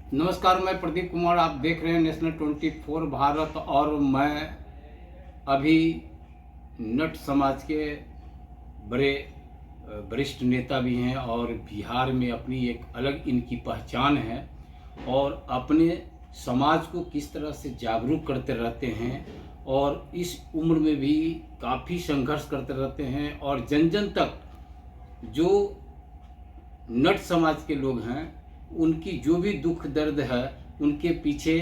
नमस्कार, मैं प्रदीप कुमार। आप देख रहे हैं नेशनल 24 भारत। और मैं अभी नट समाज के बड़े वरिष्ठ नेता भी हैं और बिहार में अपनी एक अलग इनकी पहचान है और अपने समाज को किस तरह से जागरूक करते रहते हैं और इस उम्र में भी काफ़ी संघर्ष करते रहते हैं और जन जन तक जो नट समाज के लोग हैं उनकी जो भी दुख दर्द है उनके पीछे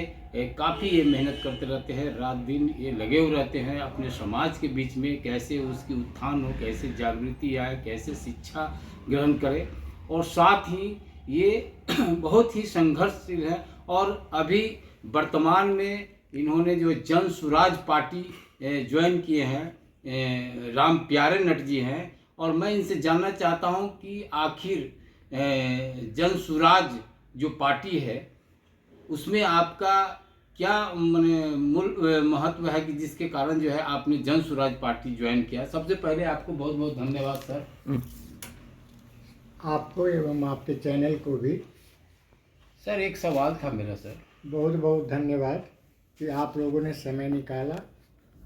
काफ़ी ये मेहनत करते रहते हैं। रात दिन ये लगे हुए रहते हैं अपने समाज के बीच में, कैसे उसकी उत्थान हो, कैसे जागृति आए, कैसे शिक्षा ग्रहण करें। और साथ ही ये बहुत ही संघर्षशील है। और अभी वर्तमान में इन्होंने जो जन सुराज पार्टी ज्वाइन किए हैं, राम प्यारे नट जी हैं। और मैं इनसे जानना चाहता हूं कि आखिर जन सुराज जो पार्टी है उसमें आपका क्या मूल महत्व है कि जिसके कारण जो है आपने जन सुराज पार्टी ज्वाइन किया। सबसे पहले आपको बहुत बहुत धन्यवाद सर। आपको एवं आपके चैनल को भी सर एक सवाल था मेरा सर। बहुत बहुत धन्यवाद कि आप लोगों ने समय निकाला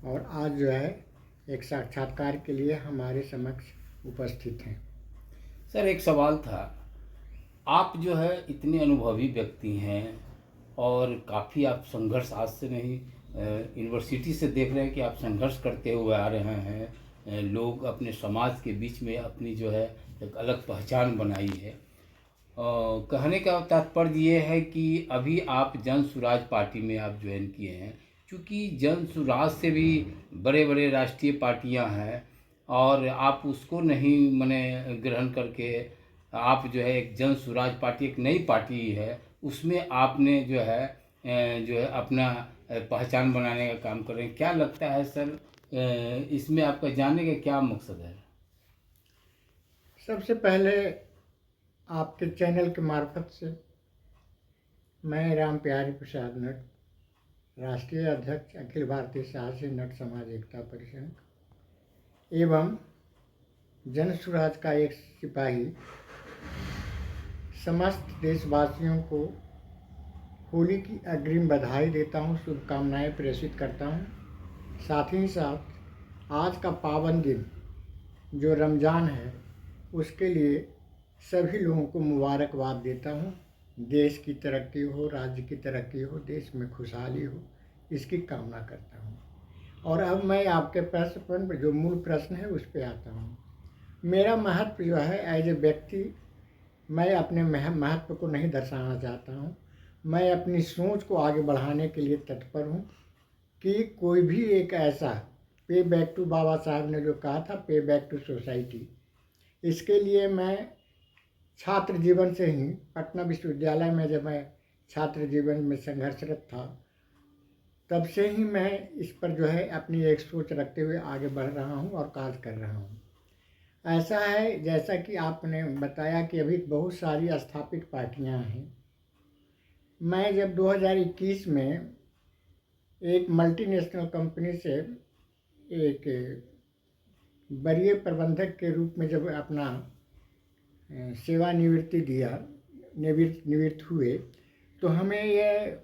और आज जो है एक साक्षात्कार के लिए हमारे समक्ष उपस्थित हैं। सर एक सवाल था, आप जो है इतने अनुभवी व्यक्ति हैं और काफ़ी आप संघर्ष आज से नहीं, यूनिवर्सिटी से देख रहे हैं कि आप संघर्ष करते हुए आ रहे हैं। लोग अपने समाज के बीच में अपनी जो है एक अलग पहचान बनाई है। कहने का तात्पर्य ये है कि अभी आप जन सुराज पार्टी में आप ज्वाइन किए हैं, क्योंकि जन सुराज से भी बड़े बड़े राष्ट्रीय पार्टियां हैं और आप उसको नहीं ग्रहण करके आप जो है एक जन सुराज पार्टी एक नई पार्टी है, उसमें आपने जो है अपना पहचान बनाने का काम कर रहे हैं। क्या लगता है सर, इसमें आपका जानने का क्या मकसद है? सबसे पहले आपके चैनल के मार्फत से मैं राम प्यारे प्रसाद नट, राष्ट्रीय अध्यक्ष अखिल भारतीय साहसी नट समाज एकता परिसंघ एवं जन सुराज का एक सिपाही, समस्त देशवासियों को होली की अग्रिम बधाई देता हूँ, शुभकामनाएं प्रेषित करता हूँ। साथ ही साथ आज का पावन दिन जो रमज़ान है उसके लिए सभी लोगों को मुबारकबाद देता हूँ। देश की तरक्की हो, राज्य की तरक्की हो, देश में खुशहाली हो, इसकी कामना करता हूँ। और अब मैं आपके प्रश्न पर जो मूल प्रश्न है उस पर आता हूँ। मेरा महत्व जो है एज ए व्यक्ति, मैं अपने महत्व को नहीं दर्शाना चाहता हूँ। मैं अपनी सोच को आगे बढ़ाने के लिए तत्पर हूँ कि कोई भी एक ऐसा पे बैक टू, बाबा साहब ने जो कहा था पे बैक टू सोसाइटी, इसके लिए मैं छात्र जीवन से ही पटना विश्वविद्यालय में जब मैं छात्र जीवन में संघर्षरत था तब से ही मैं इस पर जो है अपनी एक सोच रखते हुए आगे बढ़ रहा हूँ और कार्य कर रहा हूँ। ऐसा है जैसा कि आपने बताया कि अभी बहुत सारी स्थापित पार्टियां हैं। मैं जब 2021 में एक मल्टीनेशनल कंपनी से एक वरीय प्रबंधक के रूप में जब अपना सेवानिवृत्ति दिया, निवृत्त हुए, तो हमें यह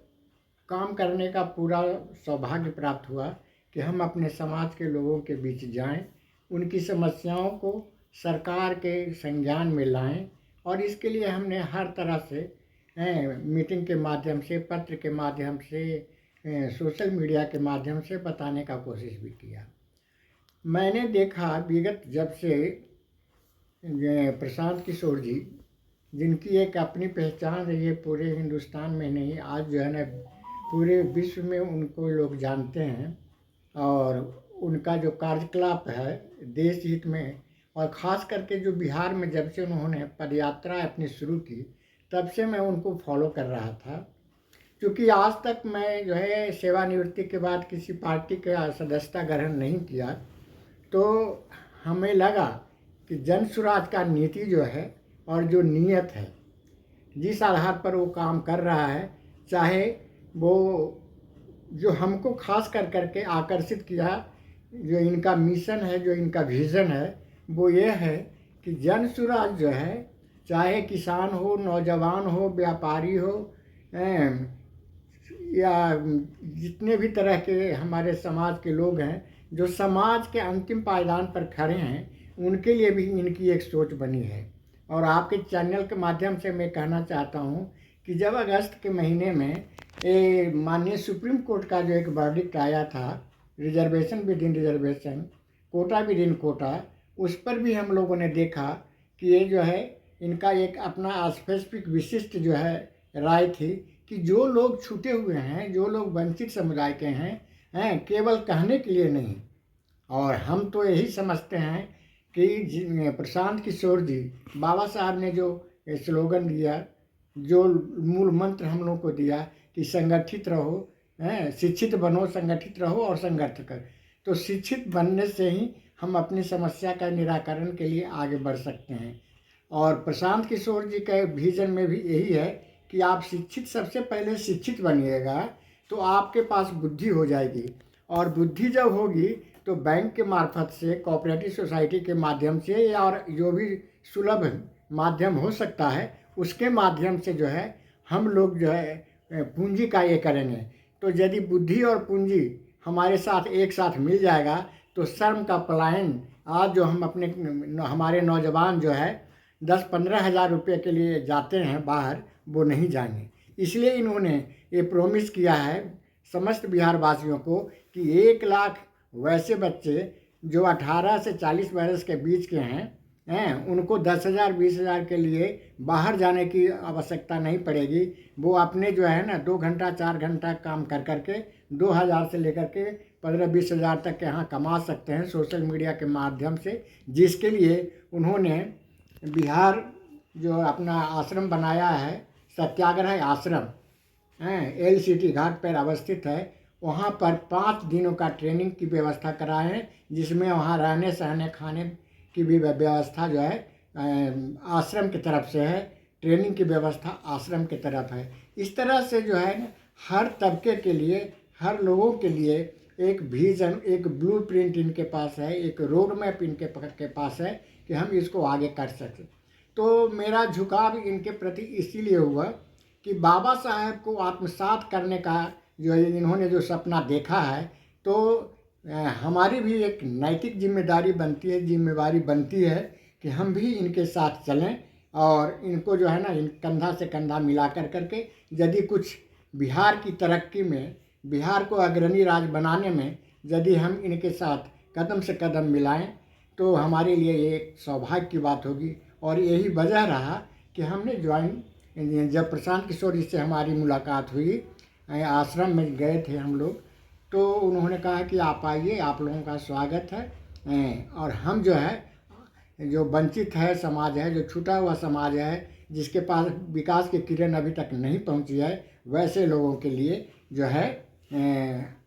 काम करने का पूरा सौभाग्य प्राप्त हुआ कि हम अपने समाज के लोगों के बीच जाएं, उनकी समस्याओं को सरकार के संज्ञान में लाएं। और इसके लिए हमने हर तरह से मीटिंग के माध्यम से, पत्र के माध्यम से, सोशल मीडिया के माध्यम से बताने का कोशिश भी किया। मैंने देखा विगत जब से प्रशांत किशोर जी, जिनकी एक अपनी पहचान है, ये पूरे हिंदुस्तान में नहीं, आज जो है ना पूरे विश्व में उनको लोग जानते हैं। और उनका जो कार्यकलाप है देश हित में, और ख़ास करके जो बिहार में जब से उन्होंने पदयात्रा अपनी शुरू की तब से मैं उनको फॉलो कर रहा था। क्योंकि आज तक मैं जो है सेवानिवृत्ति के बाद किसी पार्टी का सदस्यता ग्रहण नहीं किया, तो हमें लगा कि जन सुराज का नीति जो है और जो नीयत है, जिस आधार पर वो काम कर रहा है, चाहे वो जो हमको खास कर करके आकर्षित किया, जो इनका मिशन है, जो इनका विज़न है, वो ये है कि जन सुराज जो है, चाहे किसान हो, नौजवान हो, व्यापारी हो या जितने भी तरह के हमारे समाज के लोग हैं जो समाज के अंतिम पायदान पर खड़े हैं, उनके लिए भी इनकी एक सोच बनी है। और आपके चैनल के माध्यम से मैं कहना चाहता हूँ कि जब अगस्त के महीने में माननीय सुप्रीम कोर्ट का जो एक वर्डिक्ट आया था, reservation within reservation, quota within quota, उस पर भी हम लोगों ने देखा कि ये जो है इनका एक अपना स्पेसिफिक विशिष्ट जो है राय थी कि जो लोग छूटे हुए हैं, जो लोग वंचित समुदाय के हैं केवल कहने के लिए नहीं। और हम तो यही समझते हैं कि प्रशांत किशोर जी, बाबा साहब ने जो स्लोगन दिया, जो मूल मंत्र हम लोग को दिया कि संगठित रहो, शिक्षित बनो, संगठित रहो और संघर्ष कर, तो शिक्षित बनने से ही हम अपनी समस्या का निराकरण के लिए आगे बढ़ सकते हैं। और प्रशांत किशोर जी के विजन में भी यही है कि आप शिक्षित, सबसे पहले शिक्षित बनिएगा तो आपके पास बुद्धि हो जाएगी, और बुद्धि जब होगी तो बैंक के मार्फत से, कोऑपरेटिव सोसाइटी के माध्यम से, और जो भी सुलभ माध्यम हो सकता है उसके माध्यम से जो है हम लोग जो है पूंजी का ये करेंगे। तो यदि बुद्धि और पूंजी हमारे साथ एक साथ मिल जाएगा तो श्रम का पलायन, आज जो हम हमारे नौजवान जो है 10-15 हज़ार रुपये के लिए जाते हैं बाहर, वो नहीं जाएंगे। इसलिए इन्होंने ये प्रॉमिस किया है समस्त बिहार वासियों को कि 1 लाख वैसे बच्चे जो 18 से 40 वर्ष के बीच के हैं उनको 10,000 20,000 के लिए बाहर जाने की आवश्यकता नहीं पड़ेगी। वो अपने जो है ना 2 घंटा 4 घंटा काम कर करके 2,000 से लेकर के 15-20 हज़ार तक के यहाँ कमा सकते हैं सोशल मीडिया के माध्यम से, जिसके लिए उन्होंने बिहार जो अपना आश्रम बनाया है, सत्याग्रह आश्रम LCT घाट पर अवस्थित है, वहाँ पर 5 दिनों का ट्रेनिंग की व्यवस्था कराए हैं, जिसमें वहाँ रहने सहने खाने की भी व्यवस्था जो है आश्रम की तरफ से है, ट्रेनिंग की व्यवस्था आश्रम की तरफ है। इस तरह से जो है हर तबके के लिए, हर लोगों के लिए एक विजन, एक ब्लूप्रिंट इनके पास है, एक रोड मैप इनके पास है कि हम इसको आगे कर सकें। तो मेरा झुकाव इनके प्रति इसीलिए हुआ कि बाबा साहब को आत्मसात करने का जो इन्होंने जो सपना देखा है, तो हमारी भी एक नैतिक जिम्मेदारी बनती है, जिम्मेवारी बनती है कि हम भी इनके साथ चलें और इनको जो है ना इन कंधा से कंधा मिला करके यदि कुछ बिहार की तरक्की में, बिहार को अग्रणी राज्य बनाने में यदि हम इनके साथ कदम से कदम मिलाएं तो हमारे लिए एक सौभाग्य की बात होगी। और यही वजह रहा कि हमने ज्वाइन, जब प्रशांत किशोर जी से हमारी मुलाकात हुई, आश्रम में गए थे हम लोग, तो उन्होंने कहा कि आप आइए, आप लोगों का स्वागत है। और हम जो है, जो वंचित है समाज है, जो छूटा हुआ समाज है, जिसके पास विकास की किरण अभी तक नहीं पहुंची है, वैसे लोगों के लिए जो है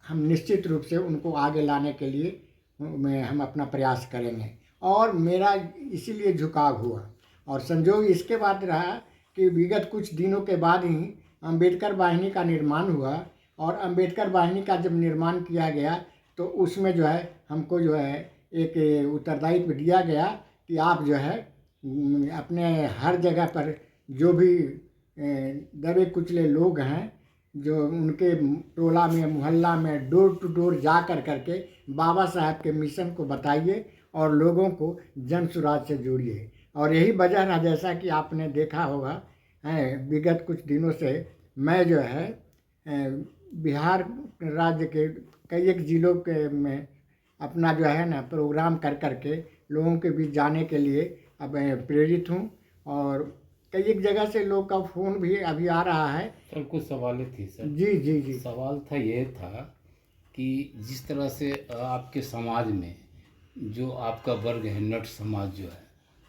हम निश्चित रूप से उनको आगे लाने के लिए हम अपना प्रयास करेंगे। और मेरा इसीलिए झुकाव हुआ। और संजोग इसके बाद रहा कि विगत कुछ दिनों के बाद ही अम्बेडकर वाहिनी का निर्माण हुआ, और अम्बेडकर वाहिनी का जब निर्माण किया गया तो उसमें जो है हमको जो है एक उत्तरदायित्व दिया गया कि आप जो है अपने हर जगह पर जो भी दबे कुचले लोग हैं, जो उनके टोला में, मोहल्ला में, डोर टू डोर जा करके बाबा साहब के मिशन को बताइए और लोगों को जन सुराज से जोड़िए। और यही वजह रहा, जैसा कि आपने देखा होगा विगत कुछ दिनों से मैं जो है बिहार राज्य के कई एक ज़िलों के में अपना जो है ना प्रोग्राम कर करके लोगों के बीच जाने के लिए अब प्रेरित हूँ। और कई एक जगह से लोग का फ़ोन भी अभी आ रहा है। सर कुछ सवाल थी सर। जी जी जी। सवाल था, ये था कि जिस तरह से आपके समाज में जो आपका वर्ग है, नट समाज जो है,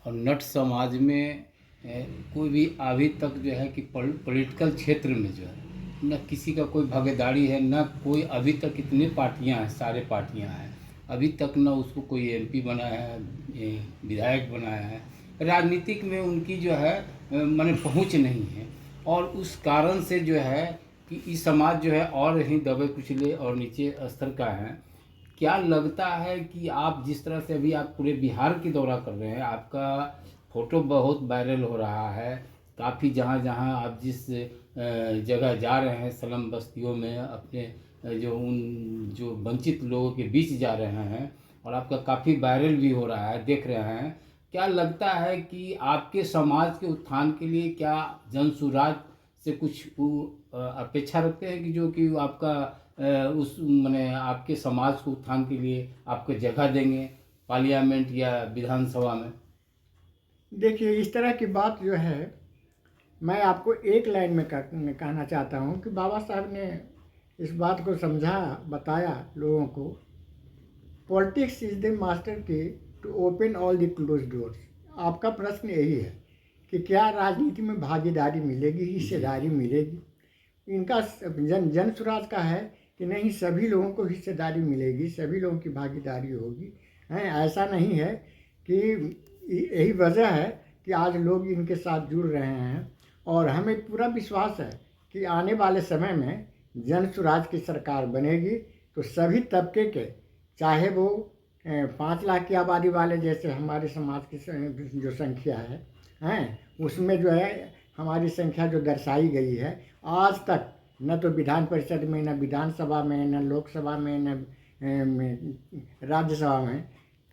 और नट समाज में कोई भी अभी तक जो है कि पॉलिटिकल क्षेत्र में जो है न किसी का कोई भागीदारी है, न कोई अभी तक, इतने पार्टियां हैं, सारे पार्टियां हैं, अभी तक न उसको कोई MP बनाया है, विधायक बनाया है, राजनीतिक में उनकी जो है माने पहुंच नहीं है। और उस कारण से जो है कि ये समाज जो है और ही दबे कुचले और नीचे स्तर का है। क्या लगता है कि आप जिस तरह से अभी आप पूरे बिहार की दौरा कर रहे हैं, आपका फ़ोटो बहुत वायरल हो रहा है, काफ़ी जहाँ जहाँ आप जिस जगह जा रहे हैं स्लम बस्तियों में अपने जो वंचित लोगों के बीच जा रहे हैं और आपका काफ़ी वायरल भी हो रहा है, देख रहे हैं। क्या लगता है कि आपके समाज के उत्थान के लिए क्या जन सुराज से कुछ अपेक्षा रखते हैं कि जो कि आपका उस माने आपके समाज को उत्थान के लिए आपको जगह देंगे पार्लियामेंट या विधानसभा में? देखिए, इस तरह की बात जो है, मैं आपको एक लाइन में कहना चाहता हूँ कि बाबा साहब ने इस बात को समझा, बताया लोगों को। Politics is the master key to open all the close doors. आपका प्रश्न यही है कि क्या राजनीति में भागीदारी मिलेगी, हिस्सेदारी मिलेगी? इनका जन स्वराज का है कि नहीं, सभी लोगों को हिस्सेदारी मिलेगी, सभी लोगों की भागीदारी होगी। हैं, ऐसा नहीं है कि यही वजह है कि आज लोग इनके साथ जुड़ रहे हैं और हमें पूरा विश्वास है कि आने वाले समय में जन स्वराज की सरकार बनेगी तो सभी तबके के, चाहे वो 5 लाख की आबादी वाले जैसे हमारे समाज की जो संख्या है उसमें जो है हमारी संख्या जो दर्शाई गई है, आज तक न तो विधान परिषद में, न विधानसभा में, न लोकसभा में, न राज्यसभा में,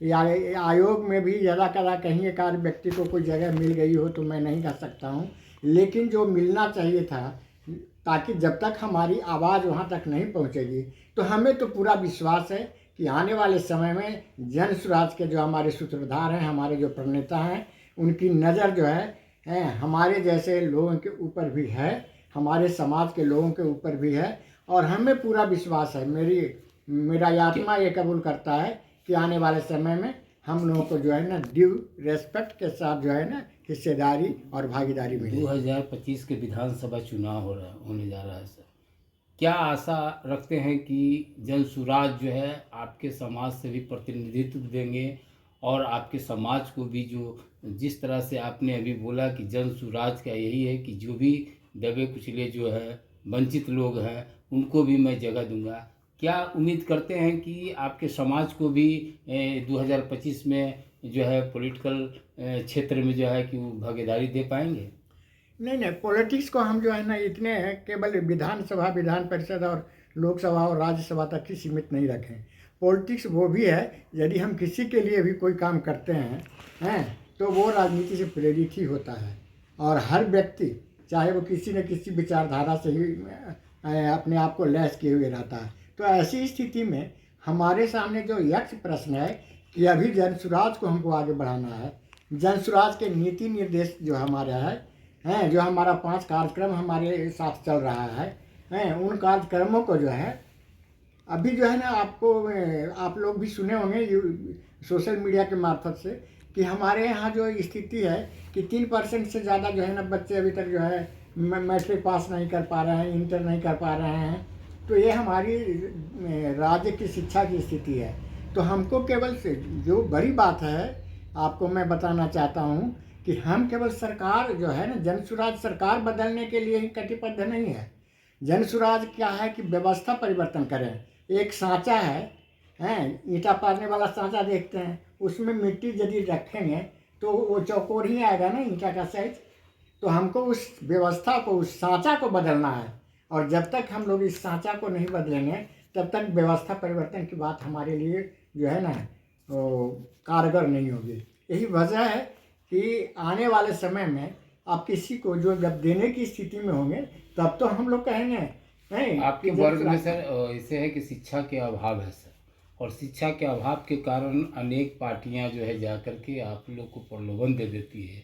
या आयोग में भी ज़्यादा कदा कहीं एक आध व्यक्ति को कोई जगह मिल गई हो तो मैं नहीं कह सकता हूँ, लेकिन जो मिलना चाहिए था, ताकि जब तक हमारी आवाज़ वहाँ तक नहीं पहुँचेगी तो हमें तो पूरा विश्वास है कि आने वाले समय में जन स्वराज के जो हमारे सूत्रधार हैं, हमारे जो प्रणेता हैं, उनकी नज़र जो है हमारे जैसे लोगों के ऊपर भी है, हमारे समाज के लोगों के ऊपर भी है। और हमें पूरा विश्वास है, मेरा आत्मा ये कबूल करता है कि आने वाले समय में हम लोगों को जो है ना ड्यू रेस्पेक्ट के साथ जो है ना हिस्सेदारी और भागीदारी मिलेगी। 2025 के विधानसभा चुनाव होने जा रहा है सर। क्या आशा रखते हैं कि जन सुराज जो है आपके समाज से भी प्रतिनिधित्व देंगे और आपके समाज को भी, जो जिस तरह से आपने अभी बोला कि जन सुराज का यही है कि जो भी दबे कुचले जो है वंचित लोग हैं उनको भी मैं जगह दूंगा, क्या उम्मीद करते हैं कि आपके समाज को भी 2025 में जो है पॉलिटिकल क्षेत्र में जो है कि वो भागीदारी दे पाएंगे? नहीं, पॉलिटिक्स को हम जो है ना इतने केवल विधानसभा, विधान परिषद और लोकसभा और राज्यसभा तक ही सीमित नहीं रखें। पॉलिटिक्स वो भी है, यदि हम किसी के लिए भी कोई काम करते हैं तो वो राजनीति से प्रेरित ही होता है। और हर व्यक्ति, चाहे वो किसी न किसी विचारधारा से ही अपने आप को लैस किए हुए रहता है। तो ऐसी स्थिति में हमारे सामने जो यक्ष प्रश्न है कि अभी जन सुराज को हमको आगे बढ़ाना है। जन सुराज के नीति निर्देश जो हमारा है जो हमारा 5 कार्यक्रम हमारे साथ चल रहा है उन कार्यक्रमों को जो है अभी जो है ना आप लोग भी सुने होंगे सोशल मीडिया के मार्फत से कि हमारे यहाँ जो स्थिति है कि 3% से ज़्यादा जो है ना बच्चे अभी तक जो है मैट्रिक पास नहीं कर पा रहे हैं, इंटर नहीं कर पा रहे हैं। तो ये हमारी राज्य की शिक्षा की स्थिति है। तो हमको केवल से जो बड़ी बात है आपको मैं बताना चाहता हूँ कि हम केवल सरकार जो है ना जन सुराज सरकार बदलने के लिए ही कटिबद्ध नहीं है। जन सुराज क्या है कि व्यवस्था परिवर्तन करें। एक सांचा है ईंटा पारने वाला सांचा देखते हैं, उसमें मिट्टी यदि रखेंगे तो वो चौकोर ही आएगा ना ईंटा का साइज। तो हमको उस व्यवस्था को, उस सांचा को बदलना है। और जब तक हम लोग इस सांचा को नहीं बदलेंगे तब तक व्यवस्था परिवर्तन की बात हमारे लिए जो है ना कारगर नहीं होगी। यही वजह है कि आने वाले समय में आप किसी को जो जब देने की स्थिति में होंगे तब तो हम लोग कहेंगे नहीं। आपके वर्ग में सर ऐसे है कि शिक्षा के अभाव है सर, और शिक्षा के अभाव के कारण अनेक पार्टियां जो है जा कर के आप लोग को प्रलोभन दे देती है,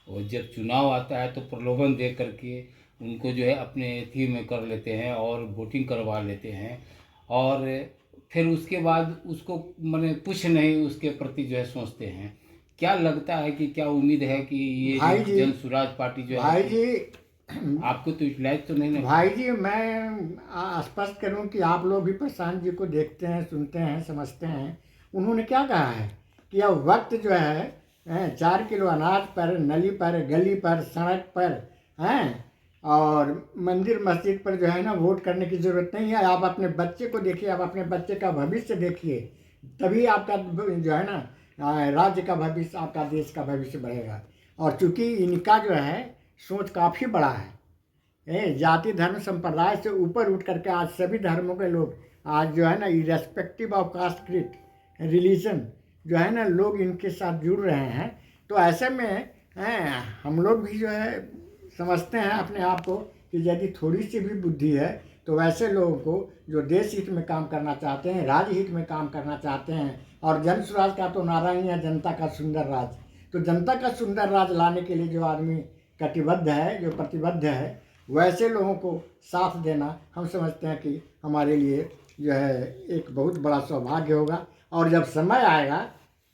और जब चुनाव आता है तो प्रलोभन दे करके उनको जो है अपने थी में कर लेते हैं और वोटिंग करवा लेते हैं, और फिर उसके बाद उसको माने कुछ नहीं उसके प्रति जो है सोचते हैं। क्या लगता है कि क्या उम्मीद है कि ये जन सुराज पार्टी जो भाई है जी, आपको तो इतलाज तो नहीं? भाई जी, मैं स्पष्ट करूं कि आप लोग भी प्रशांत जी को देखते हैं, सुनते हैं, समझते हैं। उन्होंने क्या कहा है कि अब वक्त जो है 4 किलो अनाज पर, नली पर, गली पर, सड़क पर और मंदिर मस्जिद पर जो है ना वोट करने की ज़रूरत नहीं है। आप अपने बच्चे को देखिए, आप अपने बच्चे का भविष्य देखिए, तभी आपका जो है ना राज्य का भविष्य, आपका देश का भविष्य बढ़ेगा। और चूँकि इनका जो है सोच काफ़ी बड़ा है। जाति धर्म संप्रदाय से ऊपर उठ करके आज सभी धर्मों के लोग आज जो है ना, irrespective of caste creed religion जो है ना, लोग इनके साथ जुड़ रहे हैं। तो ऐसे में हम लोग भी जो है समझते हैं अपने आप को कि यदि थोड़ी सी भी बुद्धि है तो वैसे लोगों को जो देश हित में काम करना चाहते हैं, राज्य हित में काम करना चाहते हैं, और जन स्वराज का तो नारा ही है जनता का सुंदर राज। तो जनता का सुंदर राज लाने के लिए जो आदमी कटिबद्ध है, जो प्रतिबद्ध है, वैसे लोगों को साथ देना हम समझते हैं कि हमारे लिए जो है एक बहुत बड़ा सौभाग्य होगा। और जब समय आएगा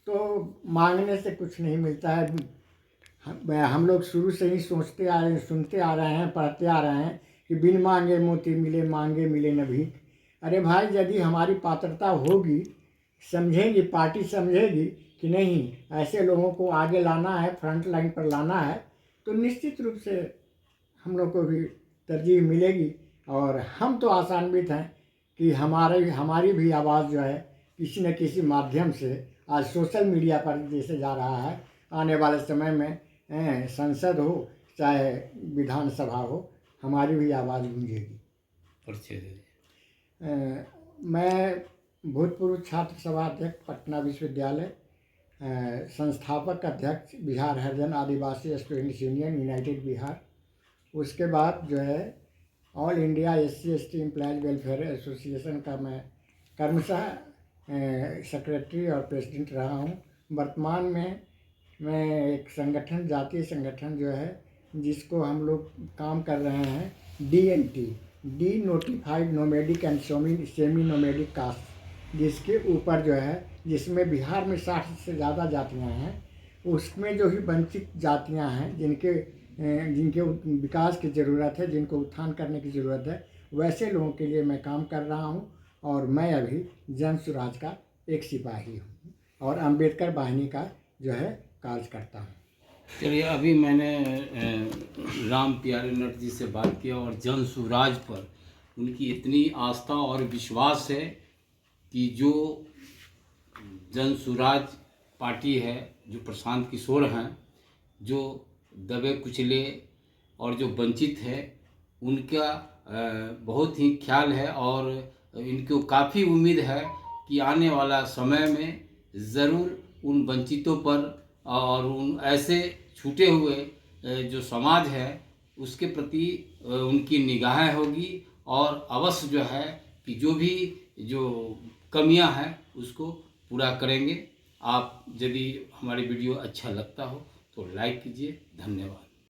तो मांगने से कुछ नहीं मिलता है। हम लोग शुरू से ही सोचते आ रहे हैं, सुनते आ रहे हैं, पढ़ते आ रहे हैं कि बिन मांगे मोती मिले, मांगे मिले न भीख। अरे भाई, यदि हमारी पात्रता होगी, समझेंगी, पार्टी समझेगी कि नहीं ऐसे लोगों को आगे लाना है, फ्रंट लाइन पर लाना है, तो निश्चित रूप से हम लोग को भी तरजीह मिलेगी। और हम तो आशान्वित हैं कि हमारी भी आवाज़ जो है किसी न किसी माध्यम से आज सोशल मीडिया पर जैसे जा रहा है, आने वाले समय में संसद हो चाहे विधानसभा हो, हमारी भी आवाज़ गूंजेगी। मैं भूतपूर्व छात्र सभा अध्यक्ष पटना विश्वविद्यालय, संस्थापक अध्यक्ष बिहार हरिजन आदिवासी स्टूडेंट्स यूनियन यूनाइटेड बिहार, उसके बाद जो है all India SC/ST employees welfare association का मैं क्रमशः सेक्रेटरी और प्रेसिडेंट रहा हूँ। वर्तमान में मैं एक संगठन, जातीय संगठन जो है, जिसको हम लोग काम कर रहे हैं, DNT, denotified nomadic and semi nomadic caste, जिसके ऊपर जो है, जिसमें बिहार में 60 से ज़्यादा जातियां हैं, उसमें जो ही वंचित जातियां हैं, जिनके विकास की ज़रूरत है, जिनको उत्थान करने की ज़रूरत है, वैसे लोगों के लिए मैं काम कर रहा हूं। और मैं अभी जन स्वराज का एक सिपाही हूं और अंबेडकर वाहिनी का जो है कार्य करता हूं। चलिए, अभी मैंने राम प्यारे नट जी से बात किया और जन स्वराज पर उनकी इतनी आस्था और विश्वास है कि जो जन स्वराज पार्टी है, जो प्रशांत किशोर हैं, जो दबे कुचले और जो वंचित है, उनका बहुत ही ख्याल है और इनको काफ़ी उम्मीद है कि आने वाला समय में ज़रूर उन वंचितों पर और उन ऐसे छूटे हुए जो समाज है उसके प्रति उनकी निगाहें होगी और अवश्य जो है कि जो भी जो कमियां हैं उसको पूरा करेंगे। आप यदि हमारी वीडियो अच्छा लगता हो तो लाइक कीजिए। धन्यवाद।